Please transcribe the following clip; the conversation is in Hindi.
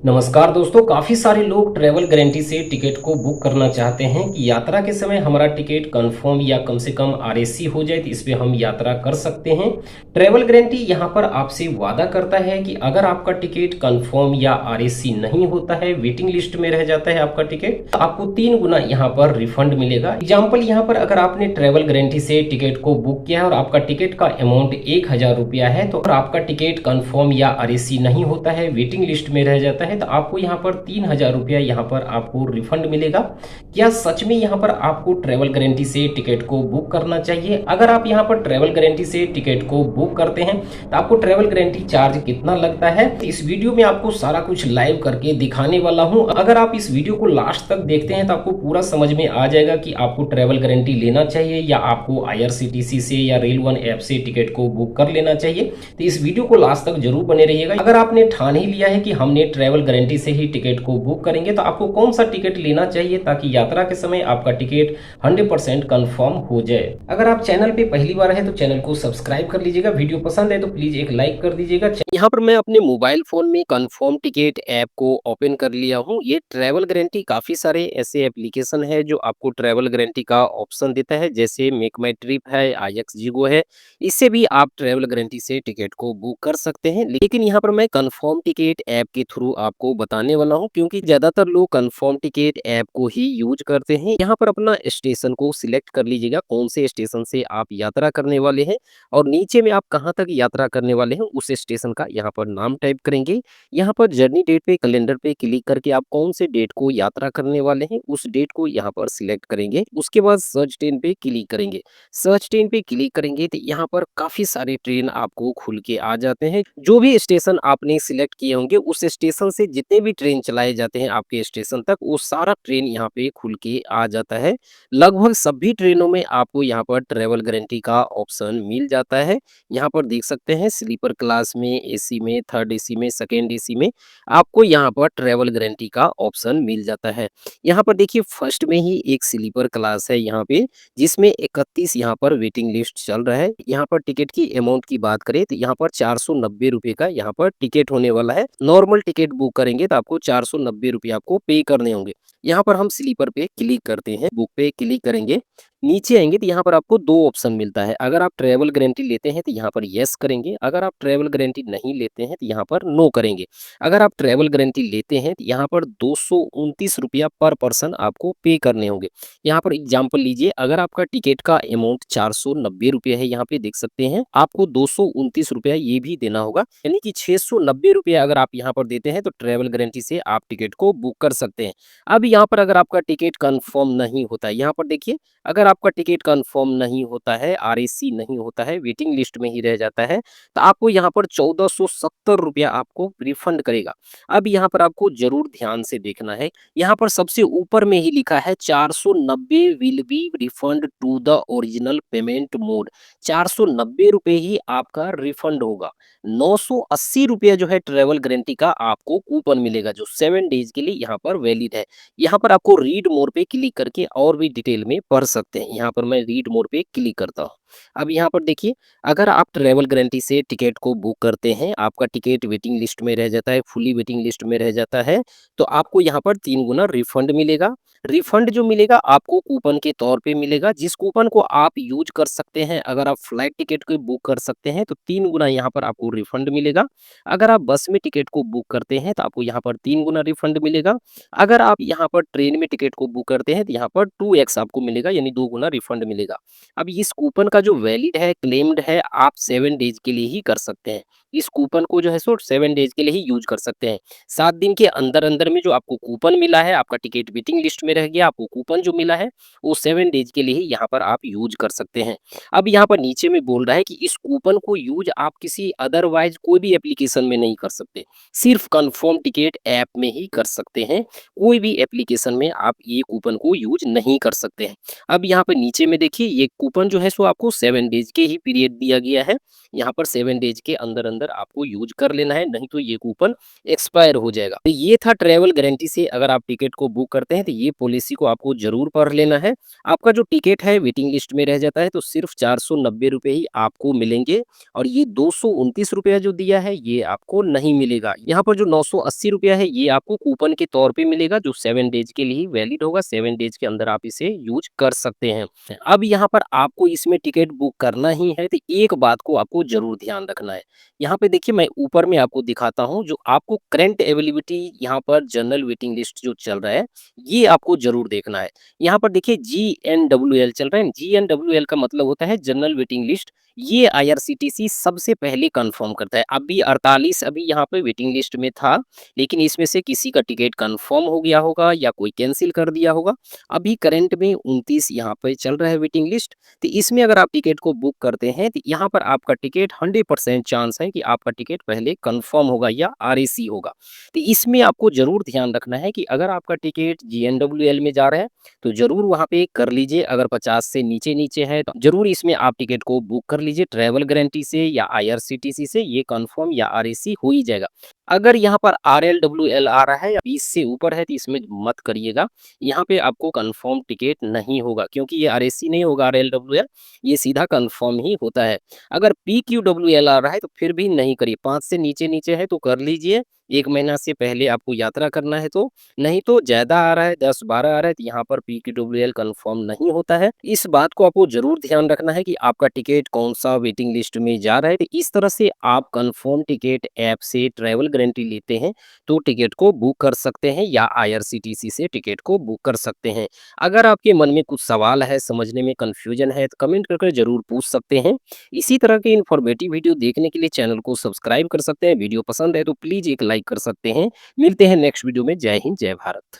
नमस्कार दोस्तों, काफ़ी सारे लोग ट्रैवल गारंटी से टिकट को बुक करना चाहते हैं कि यात्रा के समय हमारा टिकट कंफर्म या कम से कम आरएसी हो जाए तो इस पे हम यात्रा कर सकते हैं। ट्रैवल गारंटी यहाँ पर आपसे वादा करता है कि अगर आपका टिकट कंफर्म या आरएसी नहीं होता है, वेटिंग लिस्ट में रह जाता है आपका टिकट, तो आपको 3 गुना यहाँ पर रिफंड मिलेगा। एग्जाम्पल यहाँ पर अगर आपने ट्रैवल गारंटी से टिकट को बुक किया है और आपका टिकट का अमाउंट 1000 रुपया है, तो अगर आपका टिकट कंफर्म या आरएसी नहीं होता है, वेटिंग लिस्ट में रह जाता है, तो आपको यहाँ पर 3000 रुपया यहाँ पर आपको रिफंड मिलेगा। क्या सच में यहाँ पर आपको ट्रैवल गारंटी से टिकट को बुक करना चाहिए? अगर आप यहाँ पर ट्रैवल गारंटी से टिकट को बुक करते हैं तो आपको ट्रैवल गारंटी चार्ज कितना लगता है, इस वीडियो में आपको सारा कुछ लाइव करके दिखाने वाला हूँ। अगर आप इस वीडियो को लास्ट तक देखते हैं तो आपको पूरा समझ में आ जाएगा कि आपको ट्रैवल गारंटी लेना चाहिए या आपको आईआरसीटीसी से या रेल वन ऐप से टिकट को बुक कर लेना चाहिए। तो इस वीडियो को लास्ट तक जरूर बने रहिएगा। अगर आपने ठान ही लिया है कि हमने ट्रैवल गारंटी से ही टिकट को बुक करेंगे तो आपको कौन सा टिकट लेना चाहिए ताकि यात्रा के समय आपका टिकट 100% कंफर्म हो जाए। अगर आप चैनल पे पहली बार है तो चैनल को सब्सक्राइब कर लीजिएगा। वीडियो पसंद है तो प्लीज एक लाइक कर दीजिएगा। यहाँ पर मैं अपने मोबाइल फोन में कंफर्म टिकट ऐप को ओपन कर लिया हूँ। ये ट्रैवल गारंटी काफी सारे ऐसे एप्लीकेशन है जो आपको ट्रैवल गारंटी का ऑप्शन देता है, जैसे मेक माई ट्रिप है, IXGO है। इससे भी आप ट्रैवल गारंटी से टिकट को बुक कर सकते हैं, लेकिन यहाँ पर मैं कंफर्म टिकट ऐप के थ्रू आपको बताने वाला हूँ, क्योंकि ज्यादातर लोग कंफर्म टिकट ऐप को ही यूज करते हैं। यहाँ पर अपना स्टेशन को सिलेक्ट कर लीजिएगा, कौन से स्टेशन से आप यात्रा करने वाले हैं और नीचे में आप कहाँ तक यात्रा करने वाले हैं उस स्टेशन का यहाँ पर नाम टाइप करेंगे। यहाँ पर जर्नी डेट पे कैलेंडर पे क्लिक करके आप कौन से डेट को यात्रा करने वाले हैं उस डेट को यहाँ पर सिलेक्ट करेंगे। उसके बाद सर्च ट्रेन पे क्लिक करेंगे। सर्च ट्रेन पे क्लिक करेंगे तो यहाँ पर काफी सारे ट्रेन आपको खुल के आ जाते हैं। जो भी स्टेशन आपने सिलेक्ट किए होंगे उस स्टेशन से जितने भी ट्रेन चलाए जाते हैं आपके स्टेशन तक, वो सारा ट्रेन यहाँ पे खुल के आ जाता है। लगभग सभी ट्रेनों में आपको यहाँ पर ट्रेवल गारंटी का ऑप्शन मिल जाता है। यहाँ पर देख सकते हैं स्लीपर क्लास में, एसी में, थर्ड एसी में, सेकेंड एसी में आपको यहाँ पर ट्रेवल गारंटी का ऑप्शन मिल जाता है। यहाँ पर देखिए फर्स्ट में ही एक स्लीपर क्लास है यहाँ पे, जिसमें 31 यहाँ पर वेटिंग लिस्ट चल रहा है। यहाँ पर टिकट की अमाउंट की बात करें तो यहाँ पर 490 रुपए का यहाँ पर टिकट होने वाला है। नॉर्मल टिकट बुक करेंगे तो आपको 490 रुपये आपको पे करने होंगे। यहाँ पर हम स्लीपर पे क्लिक करते हैं, बुक पे क्लिक करेंगे, नीचे आएंगे तो यहाँ पर आपको दो ऑप्शन मिलता है। अगर आप ट्रैवल गारंटी लेते हैं तो यहाँ पर यस करेंगे, अगर आप ट्रैवल गारंटी नहीं लेते हैं तो यहाँ पर नो करेंगे। अगर आप ट्रैवल गारंटी लेते हैं तो यहाँ पर 229 रुपया पर पर्सन आपको पे करने होंगे। यहाँ पर एग्जाम्पल लीजिए, अगर आपका टिकट का अमाउंट 490 रुपये है, यहाँ पे देख सकते हैं आपको 229 रुपया ये भी देना होगा, यानी कि 690 रुपया अगर आप यहाँ पर देते हैं तो ट्रैवल गारंटी से आप टिकट को बुक कर सकते हैं। अब यहाँ पर अगर आपका टिकट कंफर्म नहीं होता है, यहाँ पर देखिए अगर आपका टिकट कंफर्म नहीं होता है, आरएसी नहीं होता है, वेटिंग लिस्ट में ही रह जाता है, तो आपको यहाँ पर 1470 रुपया आपको रिफंड करेगा। अब यहाँ पर आपको जरूर ध्यान से देखना है, यहाँ पर सबसे ऊपर में ही लिखा है 490 will be refund to the original payment mode. 490 रुपये ही आपका रिफंड होगा। 980 रुपया जो है ट्रेवल गारंटी का आपको कूपन मिलेगा, जो 7 डेज के लिए यहाँ पर वैलिड है। यहाँ पर आपको रीड मोर पे क्लिक करके और भी डिटेल में पढ़ सकते हैं। यहाँ पर मैं रीड मोर पे क्लिक करता हूँ। अब यहाँ पर देखिए, अगर आप ट्रैवल गारंटी से टिकट को बुक करते हैं, आपका टिकट वेटिंग लिस्ट में रह जाता है, फुली वेटिंग लिस्ट में रह जाता है, तो आपको यहाँ पर 3 गुना रिफंड मिलेगा। रिफंड जो मिलेगा आपको कूपन के तौर पे मिलेगा, जिस कूपन को आप यूज कर सकते हैं। अगर आप फ्लाइट टिकट को बुक कर सकते हैं तो 3 गुना यहाँ पर आपको रिफंड मिलेगा। अगर आप बस में टिकट को बुक करते हैं तो आपको यहाँ पर 3 गुना रिफंड मिलेगा। अगर आप यहाँ पर ट्रेन में टिकट को बुक करते हैं तो यहाँ पर 2x आपको मिलेगा, यानी 2 गुना रिफंड मिलेगा। अब इस कूपन का जो वैलिड है, क्लेम्ड है, आप 7 डेज के लिए ही कर सकते हैं। इस कूपन को जो है सो 7 डेज के लिए ही यूज कर सकते हैं। 7 दिन के अंदर अंदर में जो आपको कूपन मिला है, आपका टिकट वेटिंग लिस्ट में रह गया, आपको कूपन जो मिला है वो 7 डेज के लिए ही यहाँ पर आप यूज कर सकते हैं। अब यहाँ पर नीचे में बोल रहा है कि इस कूपन को यूज आप किसी अदरवाइज कोई भी एप्लीकेशन में नहीं कर सकते, सिर्फ कंफर्म टिकट ऐप में ही कर सकते हैं। कोई भी एप्लीकेशन में आप ये कूपन को यूज नहीं कर सकते हैं। अब यहाँ पर नीचे में देखिए, ये कूपन जो है सो आपको 7 डेज के ही पीरियड दिया गया है। यहाँ पर 7 डेज के अंदर अंदर अंदर आपको यूज़ कर लेना है, नहीं तो ये कूपन एक्सपायर हो जाएगा। तो ये था ट्रैवल गारंटी से अगर आप टिकट को बुक करते हैं तो ये पॉलिसी को आपको ज़रूर पढ़ लेना है। आपका जो टिकट है वेटिंग लिस्ट में रह जाता है तो सिर्फ़ 490 रुपए ही आपको मिलेंगे और ये 229 रुपया जो दिया है ये आपको नहीं मिलेगा। यहाँ पर जो 980 रुपया है ये आपको कूपन के तौर पे मिलेगा जो 7 डेज़ के लिए ही वैलिड होगा। 7 डेज़ के अंदर आप इसे यूज़ कर सकते हैं। अब यहाँ पर आपको इसमें टिकट बुक करना ही है तो एक बात को आपको ज़रूर ध्यान रखना है। यहाँ पे देखिए मैं ऊपर में आपको दिखाता हूँ जो आपको करंट अवेलेबिलिटी यहाँ पर जनरल वेटिंग लिस्ट जो चल रहा है, ये आपको ज़रूर देखना है। यहाँ पर देखिए जीएनडब्ल्यूएल चल रहा है। जीएनडब्ल्यूएल का मतलब होता है जनरल वेटिंग लिस्ट। ये आईआरसीटीसी सबसे पहले कन्फर्म करता है। अभी 48 अभी यहाँ पे वेटिंग लिस्ट में था, लेकिन इसमें से किसी का टिकट कन्फर्म हो गया होगा या कोई कैंसल कर दिया होगा। अभी करंट में 29 यहाँ पे चल रहा है वेटिंग लिस्ट। तो इसमें अगर आप टिकट को बुक करते हैं तो यहाँ पर आपका टिकट 100% चांस है कि आपका टिकट पहले कन्फर्म होगा या आरएसी होगा। तो इसमें आपको ज़रूर ध्यान रखना है कि अगर आपका टिकट जीएनडब्ल्यूएल में जा रहा है तो ज़रूर वहाँ पे कर लीजिए। अगर 50 से नीचे है तो ज़रूर इसमें आप टिकट को बुक कर लीजिए ट्रैवल गारंटी से या आईआरसीटीसी से, ये कन्फर्म या आरएसी हो ही जाएगा। अगर यहाँ पर आरएलडब्ल्यूएल आ रहा है या 20 से ऊपर है तो इसमें मत करिएगा। यहाँ पे आपको कन्फर्म टिकट नहीं होगा क्योंकि ये आरएसी नहीं होगा आरएलडब्ल्यूएल, ये सीधा कन्फर्म ही होता है। अगर पीक्यूडब्ल्यूएल आ रहा है तो फिर भी नहीं करिए, 5 से नीचे है तो कर लीजिए। 1 महीना से पहले आपको यात्रा करना है तो, नहीं तो ज़्यादा आ रहा है 10-12 आ रहा है तो यहाँ पर पीक्यूडब्ल्यूएल कन्फर्म नहीं होता है। इस बात को आपको ज़रूर ध्यान रखना है कि आपका टिकट कौन-सा वेटिंग लिस्ट में जा रहा है। तो इस तरह से आप कन्फर्म टिकट ऐप से ट्रैवल गारंटी लेते हैं तो टिकट को बुक कर सकते हैं या आईआरसीटीसी से टिकट को बुक कर सकते हैं। अगर आपके मन में कुछ सवाल है, समझने में कन्फ्यूजन है तो कमेंट करके ज़रूर पूछ सकते हैं। इसी तरह के इन्फॉर्मेटिव वीडियो देखने के लिए चैनल को सब्सक्राइब कर सकते हैं। वीडियो पसंद है तो प्लीज़ एक लाइक कर सकते हैं। मिलते हैं नेक्स्ट वीडियो में। जय हिंद, जय भारत।